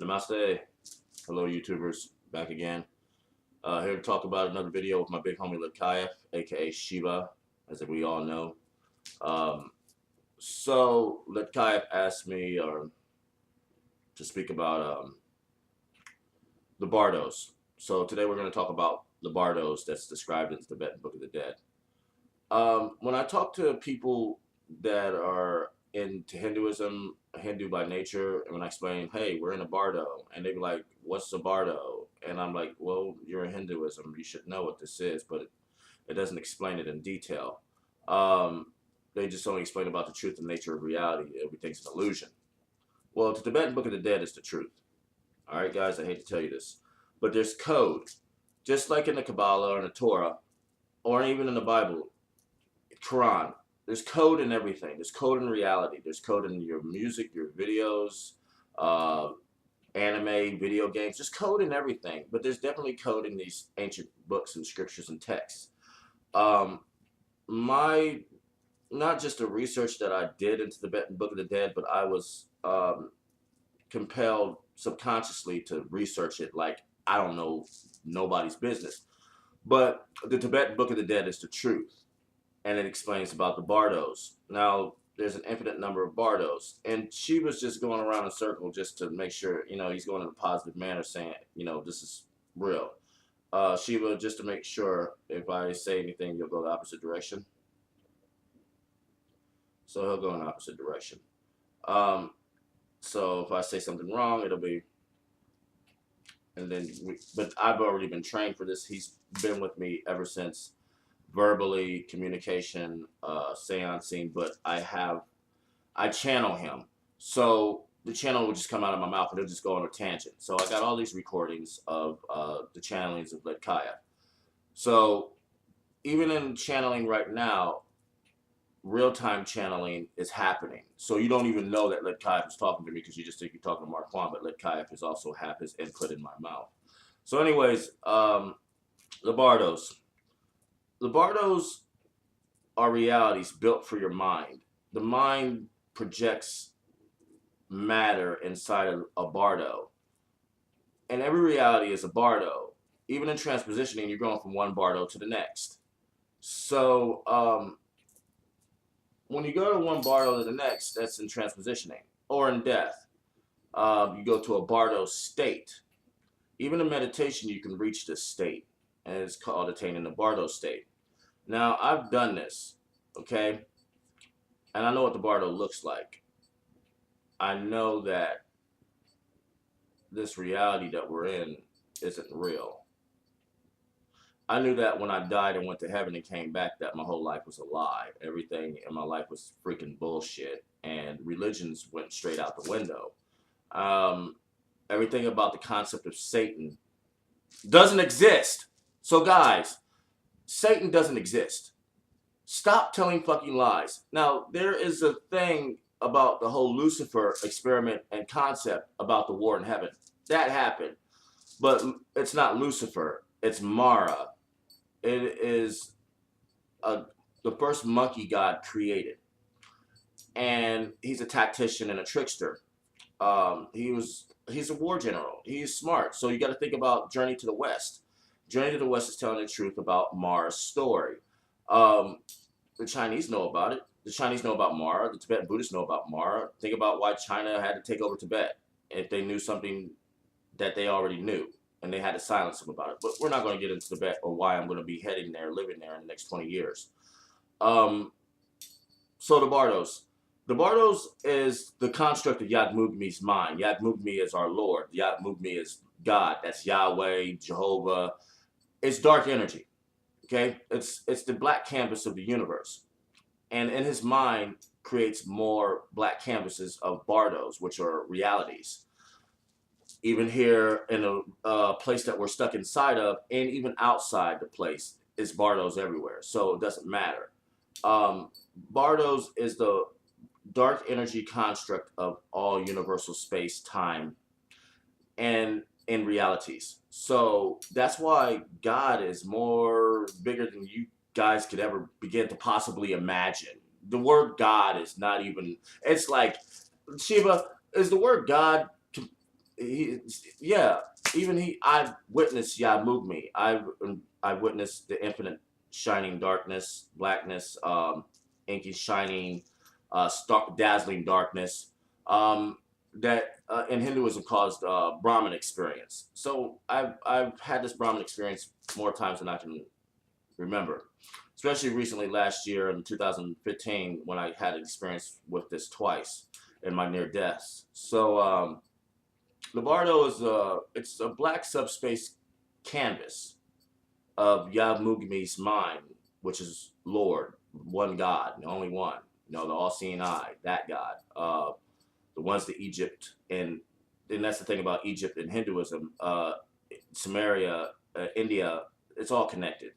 Namaste. Hello, YouTubers. Back again. Here to talk about another video with my big homie Ledkiaf, aka Shiva, as we all know. So Ledkiaf asked me to speak about the Bardos. So today we're going to talk about the Bardos that's described in the Tibetan Book of the Dead. When I talk to people that are into Hinduism, Hindu by nature, and when I explain, hey, we're in a bardo, and they be like, what's a bardo? And I'm like, well, you're in Hinduism, you should know what this is, but it doesn't explain it in detail. They just only explain about the truth and nature of reality. Everything's an illusion. Well, the Tibetan Book of the Dead is the truth. All right, guys, I hate to tell you this, but there's code. Just like in the Kabbalah or in the Torah, or even in the Bible, Quran, there's code in everything. There's code in reality. There's code in your music, your videos, anime, video games. There's code in everything. But there's definitely code in these ancient books and scriptures and texts. Not just the research that I did into the Tibetan Book of the Dead, but I was compelled subconsciously to research it like I don't know nobody's business. But the Tibetan Book of the Dead is the truth. And it explains about the Bardos. Now, there's an infinite number of Bardos. And Shiva's just going around in a circle just to make sure, he's going in a positive manner saying, this is real. Shiva, just to make sure, if I say anything, you'll go the opposite direction. So he'll go in the opposite direction. So if I say something wrong, it'll be... And then, but I've already been trained for this. He's been with me ever since... verbally, communication, seancing, but I channel him. So the channel will just come out of my mouth and it'll just go on a tangent. So I got all these recordings of the channelings of Ledkiaf. So even in channeling right now, real-time channeling is happening. So you don't even know that Ledkiaf is talking to me because you just think you're talking to Mark Kwan, but Ledkiaf is also have his input in my mouth. So anyways, the Bardos. The Bardos are realities built for your mind. The mind projects matter inside of a bardo. And every reality is a bardo. Even in transpositioning, you're going from one bardo to the next. So when you go to one bardo to the next, that's in transpositioning. Or in death, you go to a bardo state. Even in meditation, you can reach this state. And it's called attaining the bardo state. Now, I've done this, okay? And I know what the bardo looks like. I know that this reality that we're in isn't real. I knew that when I died and went to heaven and came back that my whole life was a lie. Everything in my life was freaking bullshit. And religions went straight out the window. Everything about the concept of Satan doesn't exist. So guys, Satan doesn't exist. Stop telling fucking lies. Now, there is a thing about the whole Lucifer experiment and concept about the war in heaven. That happened. But it's not Lucifer. It's Mara. It is the first monkey God created. And he's a tactician and a trickster. He's a war general. He's smart. So you got to think about Journey to the West. Journey to the West is telling the truth about Mara's story. The Chinese know about it. The Chinese know about Mara. The Tibetan Buddhists know about Mara. Think about why China had to take over Tibet if they knew something that they already knew, and they had to silence them about it. But we're not going to get into Tibet or why I'm going to be heading there, living there in the next 20 years. So the Bardos. The Bardos is the construct of Yagmugmi's mind. Yagmugmi is our Lord. Yagmugmi is God. That's Yahweh, Jehovah. It's dark energy, okay? It's the black canvas of the universe. And in his mind creates more black canvases of bardos, which are realities. Even here in a place that we're stuck inside of, and even outside the place, is bardos everywhere. So it doesn't matter. Bardos is the dark energy construct of all universal space, time, and in realities. So that's why God is more bigger than you guys could ever begin to possibly imagine. The word God is not even, it's like, Shiva, is the word God Yeah, even I witnessed Yamugmi. I witnessed the infinite shining darkness, blackness, inky shining, dazzling darkness. That in Hinduism caused Brahman experience. So I've had this Brahman experience more times than I can remember. Especially recently, last year in 2015, when I had an experience with this twice in my near deaths. So the bardo is it's a black subspace canvas of Yavmugmi's mind, which is Lord, one God, the only one, the all-seeing eye, that God. The ones that Egypt and that's the thing about Egypt and Hinduism, Samaria, India, it's all connected.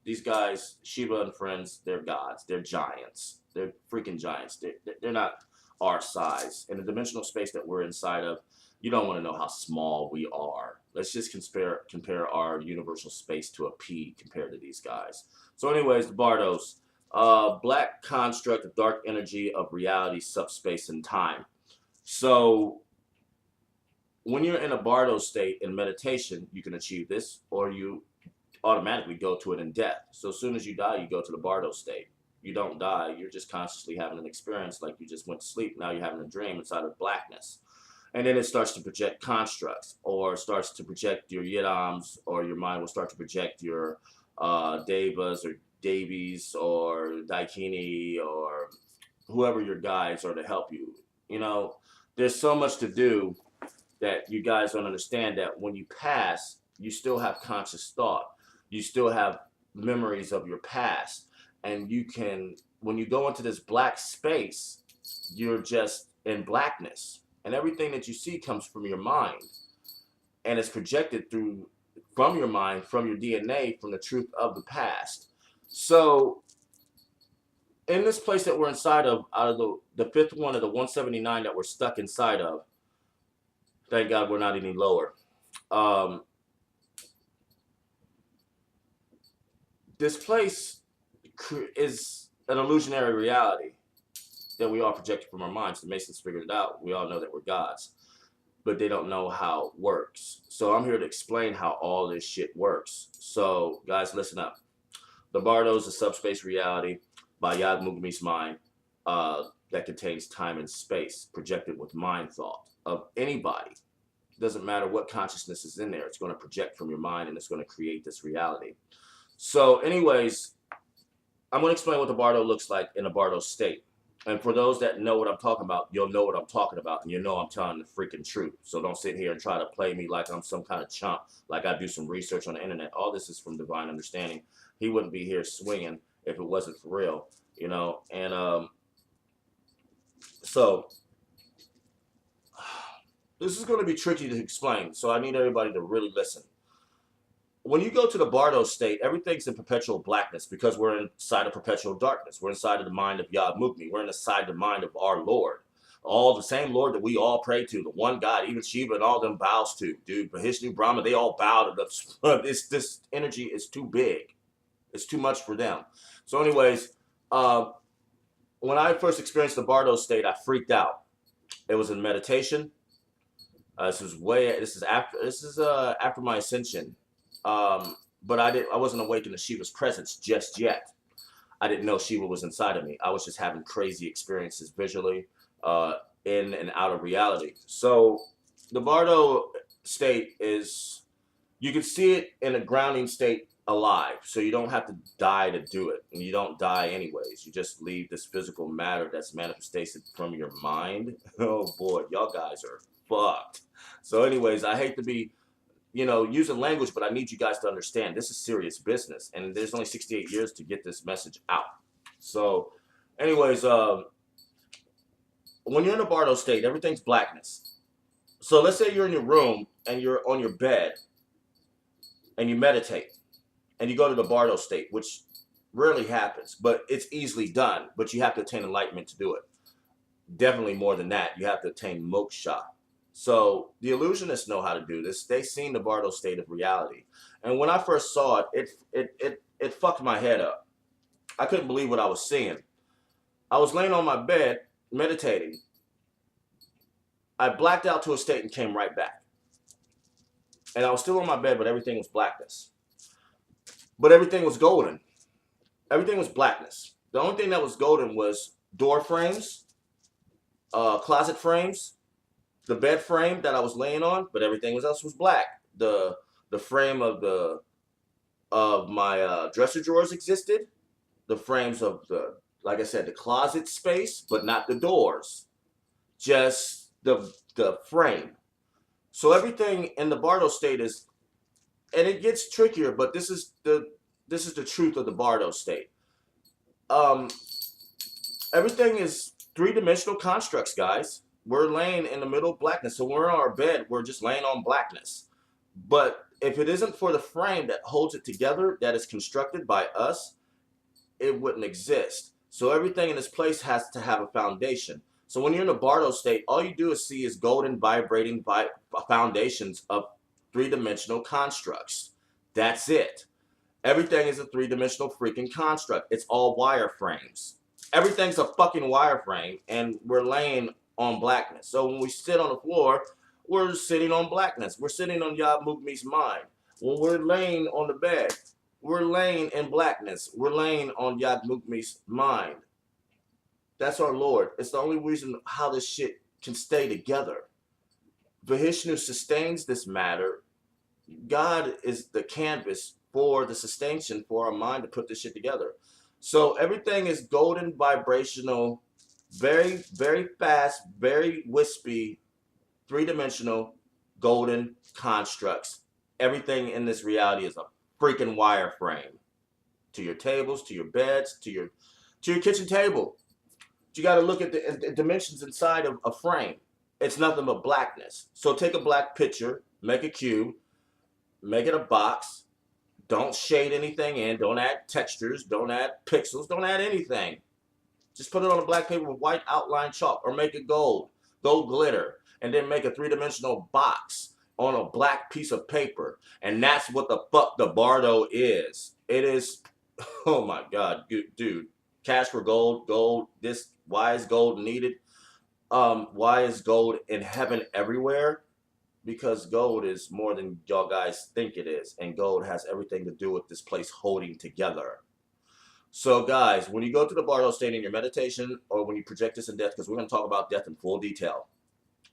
These guys, Shiva and friends, they're gods. They're giants. They're freaking giants. They're not our size. In the dimensional space that we're inside of, you don't want to know how small we are. Let's just compare our universal space to a pea compared to these guys. So anyways, the Bardos, black construct of dark energy of reality, subspace, and time. So when you're in a Bardo state in meditation, you can achieve this, or you automatically go to it in death. So as soon as you die, you go to the Bardo state. You don't die. You're just consciously having an experience like you just went to sleep. Now you're having a dream inside of blackness. And then it starts to project constructs, or starts to project your yidams, or your mind will start to project your devas or devis or daikini or whoever your guides are to help you. There's so much to do that you guys don't understand, that when you pass, you still have conscious thought. You still have memories of your past. And when you go into this black space, you're just in blackness. And everything that you see comes from your mind. And it's projected from your mind, from your DNA, from the truth of the past. So in this place that we're inside of, out of the fifth one of the 179 that we're stuck inside of, thank God we're not any lower. This place is an illusionary reality that we all projected from our minds. The Masons figured it out. We all know that we're gods, but they don't know how it works. So I'm here to explain how all this shit works. So guys, listen up. The Bardo is a subspace reality by Yavmugmi's mind that contains time and space projected with mind thought of anybody. It doesn't matter what consciousness is in there. It's going to project from your mind, and it's going to create this reality. So anyways, I'm going to explain what the Bardo looks like in a Bardo state. And for those that know what I'm talking about, you'll know what I'm talking about, and you know I'm telling the freaking truth. So don't sit here and try to play me like I'm some kind of chump, like I do some research on the internet. All this is from divine understanding. He wouldn't be here swinging if it wasn't for real, And so this is going to be tricky to explain, so I need everybody to really listen. When you go to the Bardo state, everything's in perpetual blackness because we're inside of perpetual darkness. We're inside of the mind of Yavmugmi. We're inside the mind of our Lord. All the same Lord that we all pray to, the one God, even Shiva and all them bows to. Dude, Vishnu, Brahma, they all bow to this energy is too big. It's too much for them. So anyways, when I first experienced the Bardo state, I freaked out. It was in meditation. This is after my ascension. But I wasn't awakened to Shiva's presence just yet. I didn't know Shiva was inside of me. I was just having crazy experiences visually, in and out of reality. So the Bardo state is, you can see it in a grounding state alive. So you don't have to die to do it. And you don't die anyways. You just leave this physical matter that's manifested from your mind. Oh boy, y'all guys are fucked. So anyways, I hate to be using language, but I need you guys to understand this is serious business, and there's only 68 years to get this message out. So anyways, when you're in a Bardo state, everything's blackness. So let's say you're in your room and you're on your bed and you meditate and you go to the Bardo state, which rarely happens, but it's easily done, but you have to attain enlightenment to do it. Definitely more than that, you have to attain moksha. So the illusionists know how to do this. They've seen the Bardo state of reality. And when I first saw it, it fucked my head up. I couldn't believe what I was seeing. I was laying on my bed, meditating. I blacked out to a state and came right back. And I was still on my bed, but everything was blackness. But everything was golden. Everything was blackness. The only thing that was golden was door frames, closet frames, the bed frame that I was laying on, but everything else was black. The frame of my dresser drawers existed. The frames of like I said, the closet space, but not the doors. Just the frame. So everything in the Bardos state is, and it gets trickier, but this is the truth of the Bardos state. Everything is three-dimensional constructs, guys. We're laying in the middle of blackness. So when we're on our bed, we're just laying on blackness. But if it isn't for the frame that holds it together, that is constructed by us, it wouldn't exist. So everything in this place has to have a foundation. So when you're in a Bardo state, all you do is see is golden vibrating foundations of three-dimensional constructs. That's it. Everything is a three-dimensional freaking construct. It's all wireframes. Everything's a fucking wireframe, and we're laying on blackness. So when we sit on the floor, we're sitting on blackness. We're sitting on Yah Mugmi's mind. When we're laying on the bed, we're laying in blackness. We're laying on Yah Mugmi's mind. That's our Lord. It's the only reason how this shit can stay together. Vishnu sustains this matter. God is the canvas for the sustain for our mind to put this shit together. So everything is golden, vibrational, very, very fast, very wispy, three-dimensional, golden constructs. Everything in this reality is a freaking wireframe. To your tables, to your beds, to your kitchen table. You got to look at the dimensions inside of a frame. It's nothing but blackness. So take a black picture, make a cube, make it a box. Don't shade anything in. Don't add textures. Don't add pixels. Don't add anything. Just put it on a black paper with white outline chalk, or make it gold glitter, and then make a three-dimensional box on a black piece of paper. And that's what the fuck the Bardo is. It is, oh my God, dude. Cash for gold, why is gold needed? Why is gold in heaven everywhere? Because gold is more than y'all guys think it is. And gold has everything to do with this place holding together. So guys, when you go to the Bardo state in your meditation, or when you project this in death, because we're going to talk about death in full detail.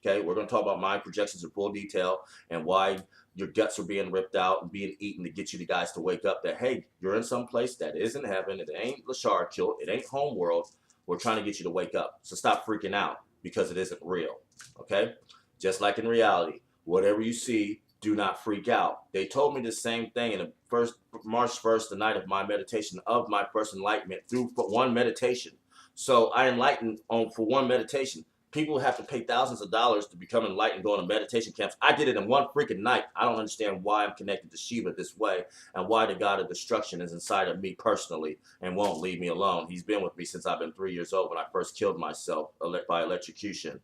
Okay, we're going to talk about mind projections in full detail and why your guts are being ripped out and being eaten to get you guys to wake up that, hey, you're in some place that isn't heaven. It ain't Lashar Kilt. It ain't homeworld. We're trying to get you to wake up. So stop freaking out because it isn't real. Okay, just like in reality. Whatever you see, do not freak out. They told me the same thing in the first March 1st, the night of my meditation, of my first enlightenment, through one meditation. So I enlightened for one meditation. People have to pay thousands of dollars to become enlightened, going to meditation camps. I did it in one freaking night. I don't understand why I'm connected to Shiva this way, and why the God of destruction is inside of me personally and won't leave me alone. He's been with me since I've been 3 years old, when I first killed myself by electrocution,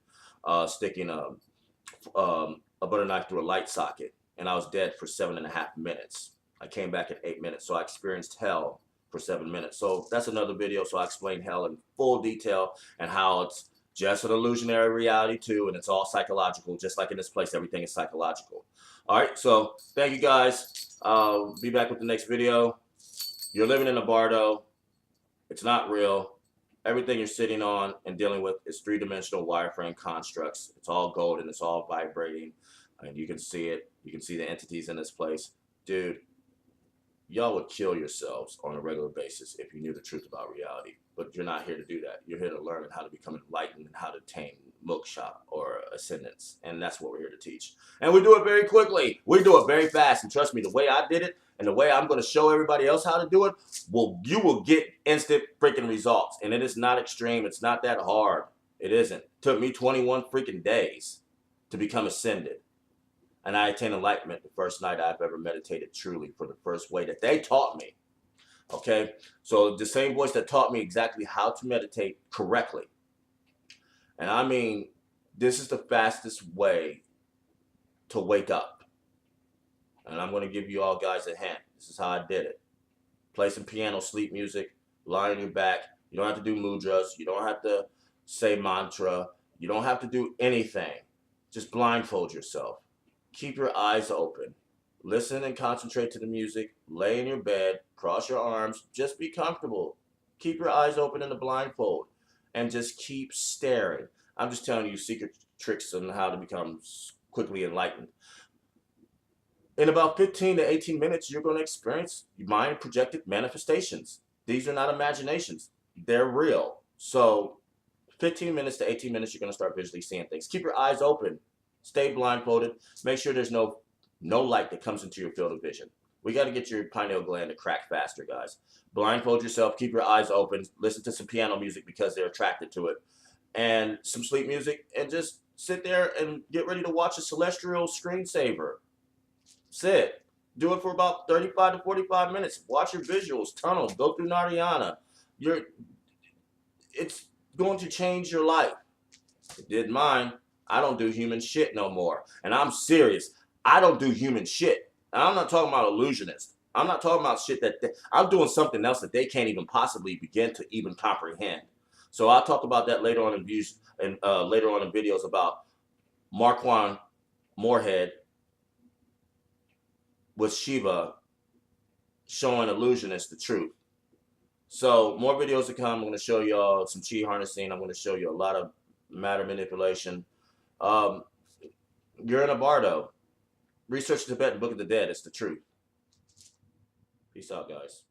sticking a butter knife through a light socket, and I was dead for 7.5 minutes. I came back in 8 minutes, so I experienced hell for 7 minutes. So that's another video, so I explain hell in full detail and how it's just an illusionary reality too, and it's all psychological. Just like in this place, everything is psychological. All right, so thank you guys. Be back with the next video. You're living in a Bardo. It's not real. Everything you're sitting on and dealing with is three-dimensional wireframe constructs. It's all gold and it's all vibrating. And you can see it. You can see the entities in this place. Dude, y'all would kill yourselves on a regular basis if you knew the truth about reality. But you're not here to do that. You're here to learn how to become enlightened and how to attain moksha, or ascendance. And that's what we're here to teach. And we do it very quickly. We do it very fast. And trust me, the way I did it and the way I'm going to show everybody else how to do it, you will get instant freaking results. And it is not extreme. It's not that hard. It isn't. It took me 21 freaking days to become ascended. And I attained enlightenment the first night I've ever meditated truly, for the first way that they taught me. Okay? So the same voice that taught me exactly how to meditate correctly. And I mean, this is the fastest way to wake up. And I'm going to give you all guys a hint. This is how I did it. Play some piano, sleep music, lie on your back. You don't have to do mudras. You don't have to say mantra. You don't have to do anything. Just blindfold yourself. Keep your eyes open. Listen and concentrate to the music. Lay in your bed. Cross your arms. Just be comfortable. Keep your eyes open in the blindfold. And just keep staring. I'm just telling you secret tricks on how to become quickly enlightened. In about 15 to 18 minutes, you're going to experience mind projected manifestations. These are not imaginations. They're real. So 15 minutes to 18 minutes, you're going to start visually seeing things. Keep your eyes open. Stay blindfolded. Make sure there's no light that comes into your field of vision. We got to get your pineal gland to crack faster, guys. Blindfold yourself. Keep your eyes open. Listen to some piano music because they're attracted to it. And some sleep music. And just sit there and get ready to watch a celestial screensaver. Sit. Do it for about 35 to 45 minutes. Watch your visuals, tunnel, go through Narayana. It's going to change your life. It did mine. I don't do human shit no more. And I'm serious. I don't do human shit. And I'm not talking about illusionists. I'm not talking about shit I'm doing something else that they can't even possibly begin to even comprehend. So I'll talk about that later on in views and later on in videos about Marquand Moorhead with Shiva showing illusionists the truth. So more videos to come. I'm going to show y'all some chi harnessing. I'm going to show you a lot of matter manipulation. You're in a bardo. Research the Tibetan Book of the Dead. It's the truth. Peace out, guys.